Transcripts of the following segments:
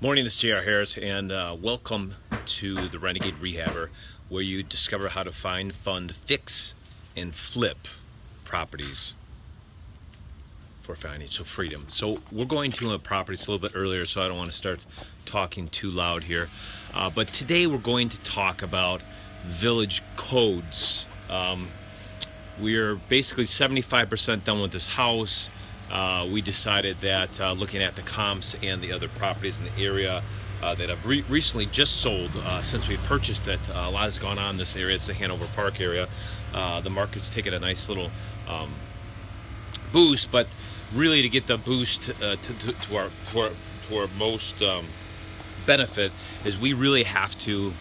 Morning, this is JR Harris, and welcome to the Renegade Rehabber, where you discover how to find, fund, fix, and flip properties for financial freedom. So we're going to a property a little bit earlier, so I don't want to start talking too loud here. But today we're going to talk about village codes. We're basically 75% done with this house. We decided that looking at the comps and the other properties in the area that have recently just sold since we purchased it, a lot has gone on in this area. It's the Hanover Park area. The market's taken a nice little boost, but really to get the boost to our most benefit is we really have to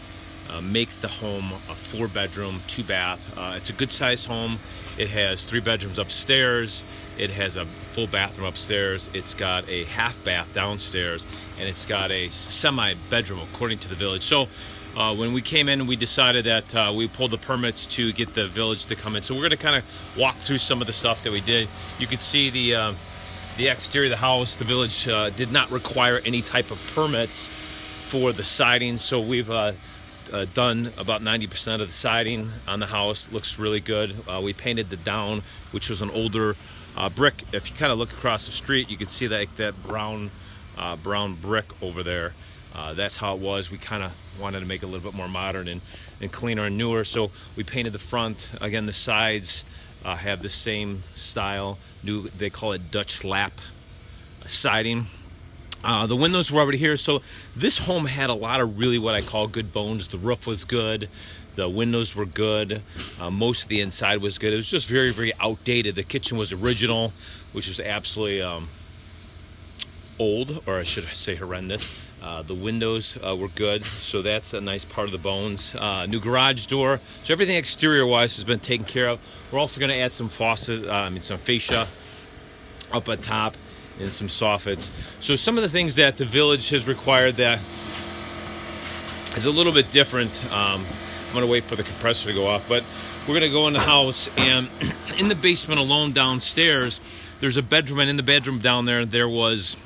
make the home a 4-bedroom, 2-bath. It's a good sized home. It has 3 bedrooms upstairs. It has a full bathroom upstairs. It's got a half bath downstairs, and it's got a semi bedroom according to the village. So when we came in, we decided that we pulled the permits to get the village to come in. So we're going to kind of walk through some of the stuff that we did. You can see the exterior of the house. The village did not require any type of permits for the siding, so we've done about 90% of the siding on the house. Looks really good. We painted the down, which was an older brick. If you kind of look across the street, you can see that brown brick over there. That's how it was. We kind of wanted to make it a little bit more modern and cleaner and newer, so we painted the front. Again, the sides have the same style. New, they call it Dutch lap siding. The windows were already here, so this home had a lot of really what I call good bones. The roof was good, the windows were good, most of the inside was good. It was just very, very outdated. The kitchen was original, which was absolutely old, or I should say horrendous. The windows were good, so that's a nice part of the bones. New garage door, so everything exterior wise has been taken care of. We're also going to add some faucet, some fascia up at top, and some soffits. So some of the things that the village has required that is a little bit different. I'm going to wait for the compressor to go off, but we're going to go in the house, and in the basement alone downstairs, there's a bedroom, and in the bedroom down there was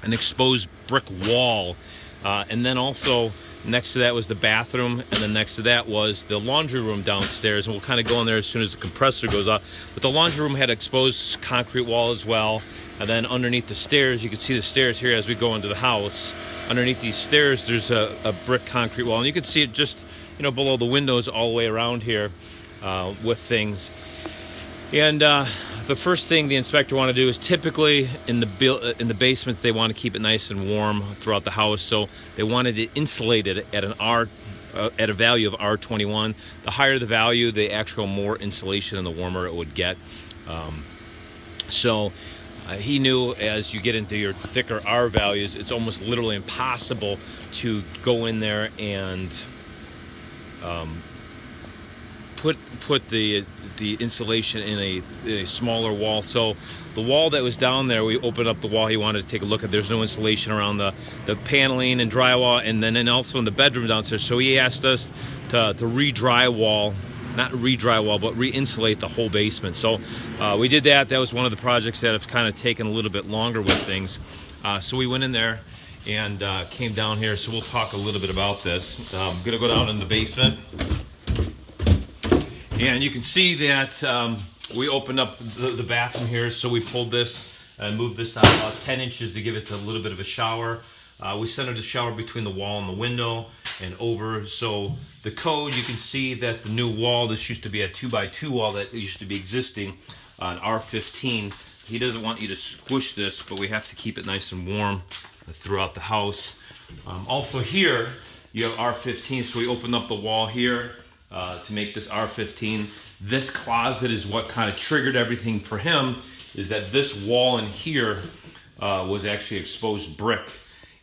an exposed brick wall, and then also next to that was the bathroom, and then next to that was the laundry room downstairs, and we'll kind of go in there as soon as the compressor goes off. But the laundry room had exposed concrete wall as well. And then underneath the stairs, you can see the stairs here as we go into the house. Underneath these stairs, there's a brick concrete wall, and you can see it just below the windows all the way around here with things. And the first thing the inspector want to do is typically in the basements they want to keep it nice and warm throughout the house, so they wanted it insulated at at a value of R21. The higher the value, the actual more insulation and the warmer it would get. He knew as you get into your thicker R values, it's almost literally impossible to go in there and put the insulation in a smaller wall. So the wall that was down there, we opened up the wall. He wanted to take a look at. There's no insulation around the paneling and drywall, and also in the bedroom downstairs. So he asked us to re-drywall. Not re-drywall, but re-insulate the whole basement. So we did that. That was one of the projects that have kind of taken a little bit longer with things. So we went in there and came down here. So we'll talk a little bit about this. I'm gonna go down in the basement, and you can see that we opened up the bathroom here. So we pulled this and moved this out about 10 inches to give it a little bit of a shower. We centered the shower between the wall and the window and over. So the code, you can see that the new wall, this used to be a 2x2 wall that used to be existing on R15. He doesn't want you to squish this, but we have to keep it nice and warm throughout the house. Also here, you have R15, so we opened up the wall here to make this R15. This closet is what kind of triggered everything for him, is that this wall in here was actually exposed brick,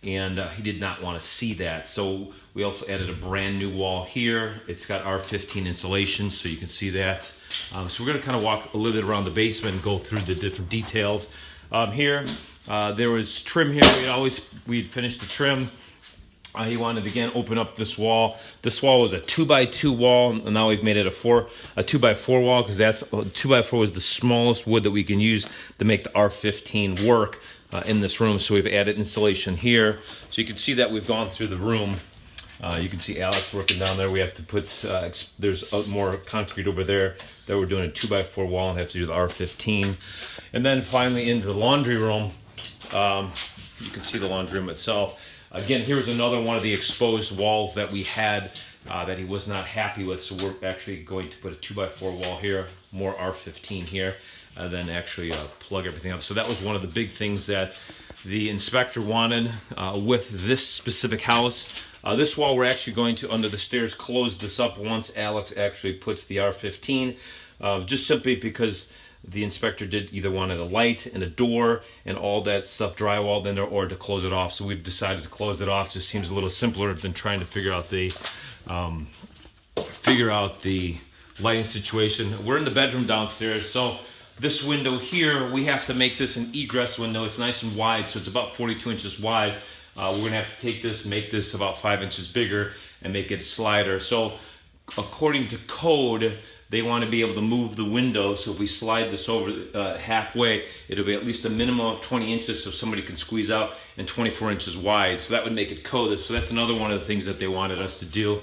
and he did not want to see that. So we also added a brand new wall here. It's got R15 insulation, so you can see that. So we're going to kind of walk a little bit around the basement and go through the different details. Here, there was trim here. We'd finished the trim. He wanted to again open up this wall. This wall was a 2x2 wall, and now we've made it a 2x4 wall, because that's 2x4 was the smallest wood that we can use to make the R15 work. in this room. So we've added insulation here. So you can see that we've gone through the room. You can see Alex working down there. We have to put, there's more concrete over there that we're doing a 2x4 wall and have to do the R15. And then finally into the laundry room. You can see the laundry room itself. Again, here's another one of the exposed walls that we had that he was not happy with. So we're actually going to put a 2x4 wall here, more R15 here, and then actually plug everything up. So that was one of the big things that the inspector wanted with this specific house. This wall, we're actually going to, under the stairs, close this up once Alex actually puts the R15, just simply because the inspector did either wanted a light and a door and all that stuff drywalled in there, or to close it off. So we've decided to close it off. Just seems a little simpler than trying to figure out the lighting situation. We're in the bedroom downstairs, so this window here, we have to make this an egress window. It's nice and wide, so it's about 42 inches wide. We're gonna have to take this, make this about 5 inches bigger and make it a slider. So according to code, they want to be able to move the window. So if we slide this over halfway, it'll be at least a minimum of 20 inches so somebody can squeeze out, and 24 inches wide. So that would make it coded. So that's another one of the things that they wanted us to do.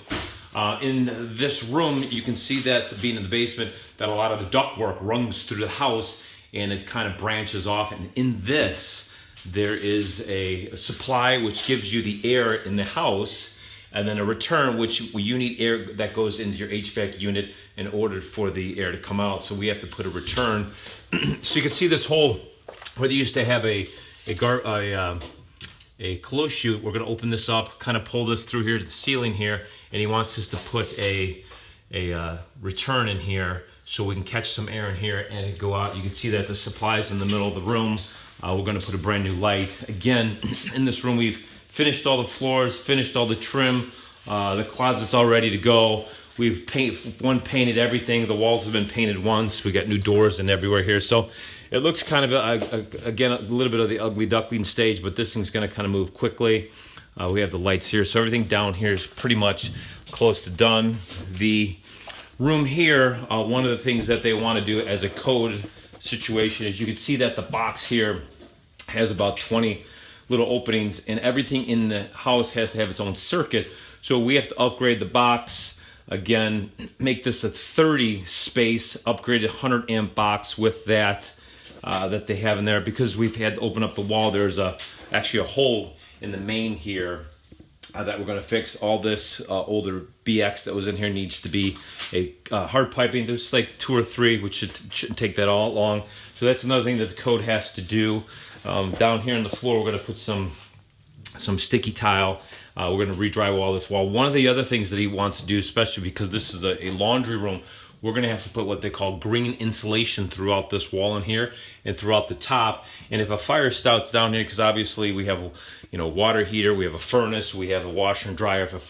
In this room, you can see that being in the basement, that a lot of the ductwork runs through the house and it kind of branches off. And in this, there is a supply which gives you the air in the house, and then a return which you need air that goes into your HVAC unit in order for the air to come out. So we have to put a return. So you can see this whole, where they used to have a close chute, we're going to open this up, kind of pull this through here to the ceiling here, and he wants us to put a return in here so we can catch some air in here and it go out. You can see that the supply's in the middle of the room. We're going to put a brand new light. Again, in this room, we've finished all the floors, finished all the trim. The closet's all ready to go. We've painted everything. The walls have been painted once. We got new doors and everywhere here. So it looks kind of, again, a little bit of the ugly duckling stage, but this thing's going to kind of move quickly. We have the lights here. So everything down here is pretty much close to done. The room here, one of the things that they want to do as a code situation is, you can see that the box here has about 20 little openings, and everything in the house has to have its own circuit. So we have to upgrade the box. Again, make this a 30 space, upgraded 100 amp box with that that they have in there, because we've had to open up the wall. There's actually a hole in the main here that we're going to fix. All this older BX that was in here needs to be a hard piping. There's like 2 or 3, which shouldn't take that all long. So that's another thing that the code has to do. Down here on the floor, we're going to put some sticky tile. We're going to re-drywall this wall. One of the other things that he wants to do, especially because this is a laundry room, we're going to have to put what they call green insulation throughout this wall in here and throughout the top. And if a fire starts down here, because obviously we have, you know, water heater, we have a furnace, we have a washer and dryer. If a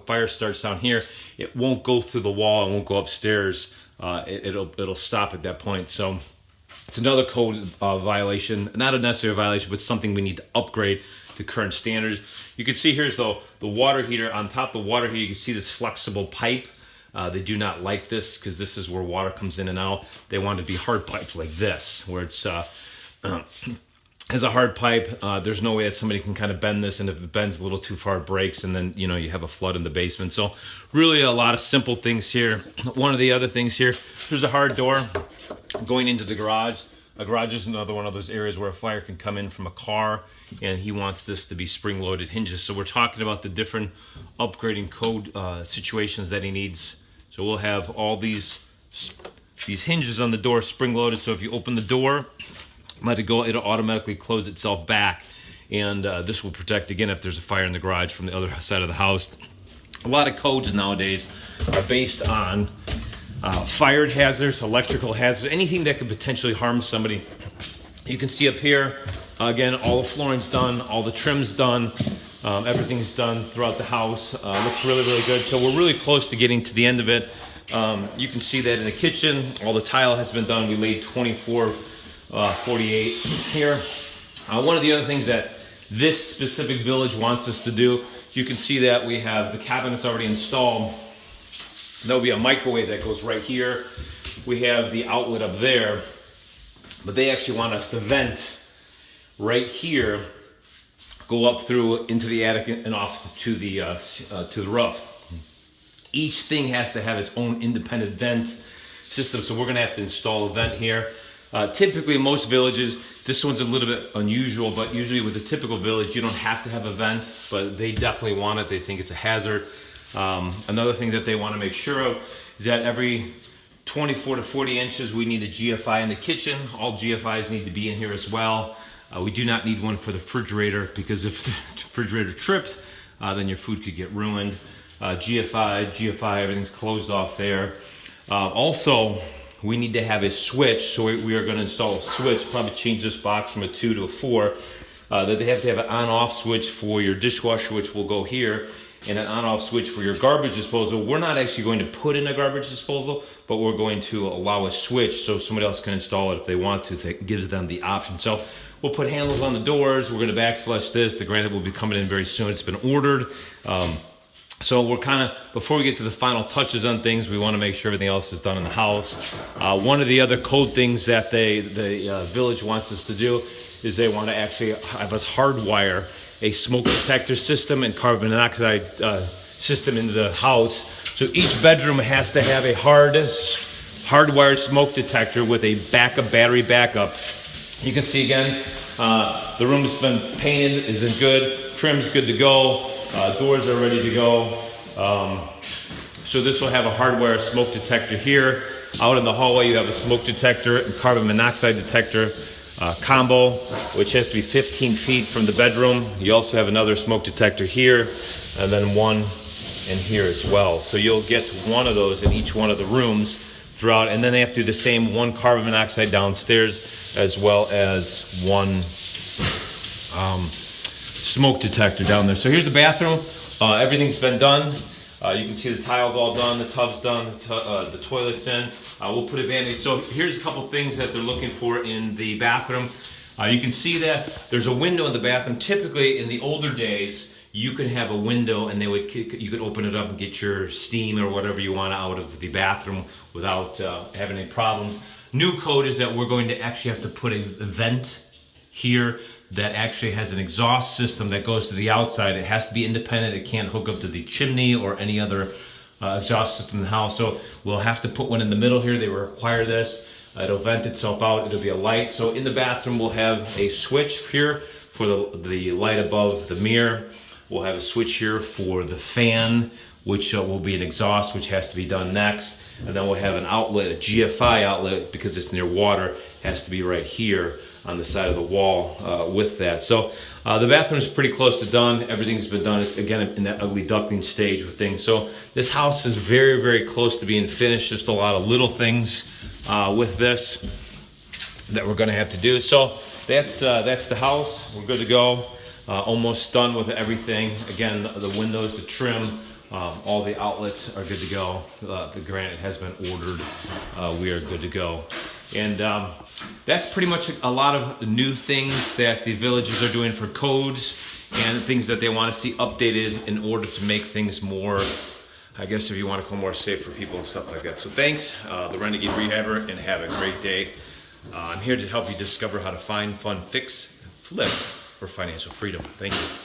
fire starts down here, it won't go through the wall, it won't go upstairs. It'll stop at that point. So it's another code violation, not a necessary violation, but something we need to upgrade to current standards. You can see here's the water heater. On top of the water heater, you can see this flexible pipe. They do not like this because this is where water comes in and out. They want it to be hard piped like this, where it's as a hard pipe. There's no way that somebody can kind of bend this, and if it bends a little too far, it breaks, and then, you know, you have a flood in the basement. So really a lot of simple things here. One of the other things here, there's a hard door going into the garage. A garage is another one of those areas where a fire can come in from a car, and he wants this to be spring-loaded hinges. So we're talking about the different upgrading code situations that he needs. So we'll have all these hinges on the door spring-loaded, so if you open the door, let it go, it'll automatically close itself back, and this will protect, again, if there's a fire in the garage from the other side of the house. A lot of codes nowadays are based on fire hazards, electrical hazards, anything that could potentially harm somebody. You can see up here, again, all the flooring's done, all the trim's done, everything's done throughout the house. Looks really, really good. So we're really close to getting to the end of it. You can see that in the kitchen, all the tile has been done. We laid 24/48 here. One of the other things that this specific village wants us to do, you can see that we have the cabinets already installed. There'll be a microwave that goes right here. We have the outlet up there, but they actually want us to vent right here, go up through into the attic and off to the roof. Each thing has to have its own independent vent system, so we're going to have to install a vent here. Typically, in most villages, this one's a little bit unusual, but usually with a typical village, you don't have to have a vent, but they definitely want it. They think it's a hazard. Another thing that they want to make sure of is that every 24 to 40 inches, we need a GFI in the kitchen. All GFIs need to be in here as well. We do not need one for the refrigerator, because if the refrigerator trips, then your food could get ruined. GFI, everything's closed off there. Also, we need to have a switch, so we are going to install a switch, probably change this box from a 2 to a 4, that they have to have an on-off switch for your dishwasher, which will go here, and an on-off switch for your garbage disposal. We're not actually going to put in a garbage disposal, but we're going to allow a switch so somebody else can install it if they want to. It gives them the option. So we'll put handles on the doors. We're going to backslash this. The granite will be coming in very soon. It's been ordered. So we're kind of, before we get to the final touches on things, we want to make sure everything else is done in the house. One of the other code things that the village wants us to do is they want to actually have us hardwire a smoke detector system and carbon monoxide system into the house. So each bedroom has to have a hardwired smoke detector with a battery backup. You can see again, the room's been painted, is in good, trim's good to go. Doors are ready to go. So this will have a hardwire smoke detector here. Out in the hallway, you have a smoke detector and carbon monoxide detector combo, which has to be 15 feet from the bedroom. You also have another smoke detector here, and then one in here as well. So you'll get one of those in each one of the rooms throughout, and then they have to do the same, one carbon monoxide downstairs, as well as one smoke detector down there. So here's the bathroom. Everything's been done. You can see the tiles all done, the tub's done, the toilet's in. We'll put a vanity. So here's a couple things that they're looking for in the bathroom. You can see that there's a window in the bathroom. Typically, in the older days, you could have a window and you could open it up and get your steam or whatever you want out of the bathroom without having any problems. New code is that we're going to actually have to put a vent here that actually has an exhaust system that goes to the outside. It has to be independent. It can't hook up to the chimney or any other exhaust system in the house. So we'll have to put one in the middle here. They require this. It'll vent itself out. It'll be a light. So in the bathroom, we'll have a switch here for the light above the mirror. We'll have a switch here for the fan, which will be an exhaust, which has to be done next. And then we'll have an outlet, a GFI outlet, because it's near water, has to be right here on the side of the wall with that. So the bathroom is pretty close to done. Everything's been done. It's again in that ugly duckling stage with things. So this house is very, very close to being finished. Just a lot of little things with this that we're gonna have to do. So that's the house. We're good to go. Almost done with everything. Again, the windows, the trim, all the outlets are good to go. The granite has been ordered. We are good to go. And that's pretty much a lot of new things that the villages are doing for codes and things that they want to see updated in order to make things more, I guess if you want to call more safe for people and stuff like that. So thanks, the Renegade Rehabber, and have a great day. I'm here to help you discover how to find, fund, fix, flip for financial freedom. Thank you.